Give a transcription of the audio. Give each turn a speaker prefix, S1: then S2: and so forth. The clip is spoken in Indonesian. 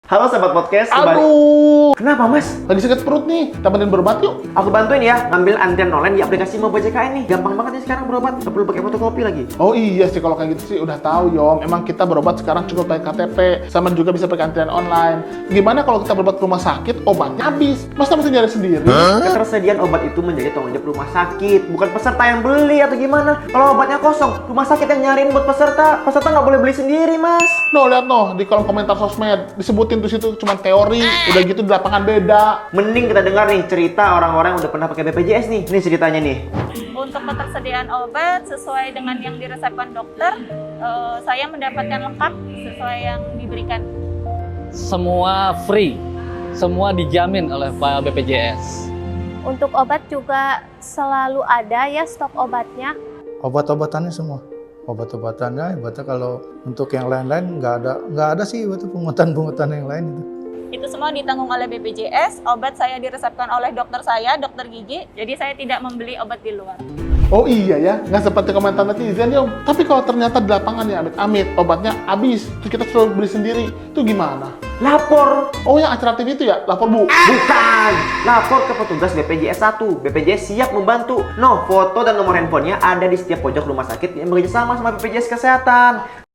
S1: Halo sahabat podcast,
S2: Aduh,
S1: Kenapa mas?
S2: lagi sakit perut nih. Temenin berobat yuk.
S1: Aku bantuin ya, ngambil antrian online di aplikasi MobaJKN nih. Gampang banget nih sekarang berobat, nggak perlu pakai fotokopi lagi.
S2: Oh iya sih, kalau kayak gitu sih udah tahu Yom. Emang kita berobat sekarang cukup pakai KTP, sama juga bisa pakai antrian online. Gimana kalau kita berobat ke rumah sakit, obatnya habis? Masa mesti nyari sendiri?
S1: Ketersediaan obat itu menjadi tanggung jawab rumah sakit, bukan peserta yang beli atau gimana. Kalau obatnya kosong, rumah sakit yang nyariin buat peserta. Peserta nggak boleh beli sendiri mas.
S2: No, lihat no, di kolom komentar sosmed disebutin tuh situ cuma teori, udah gitu di lapangan beda.
S1: Mending kita dengar nih cerita orang-orang yang udah pernah pakai BPJS nih. Ini ceritanya nih.
S3: Untuk ketersediaan obat sesuai dengan yang diresepkan dokter, saya mendapatkan lengkap sesuai yang diberikan.
S4: Semua free, semua dijamin oleh Pak BPJS.
S5: Untuk obat juga selalu ada ya stok obatnya.
S6: Obat-obatannya semua. Obat-obatannya, ibaratnya kalau untuk yang lain-lain nggak ada sih ibaratnya pungutan-pungutan yang lain itu.
S3: Itu semua ditanggung oleh BPJS. Obat saya diresepkan oleh dokter saya, dokter gigi. Jadi saya tidak membeli obat di luar.
S2: Oh iya ya, nggak seperti komentar netizen Yom. Tapi kalau ternyata di lapangan ya amit-amit obatnya habis, terus kita suruh beli sendiri, itu gimana?
S1: Lapor.
S2: Oh yang acara TV itu ya, lapor bu.
S1: Bukan. Lapor ke petugas BPJS 1. BPJS siap membantu. No, foto dan nomor handphonenya ada di setiap pojok rumah sakit yang bekerja sama BPJS Kesehatan.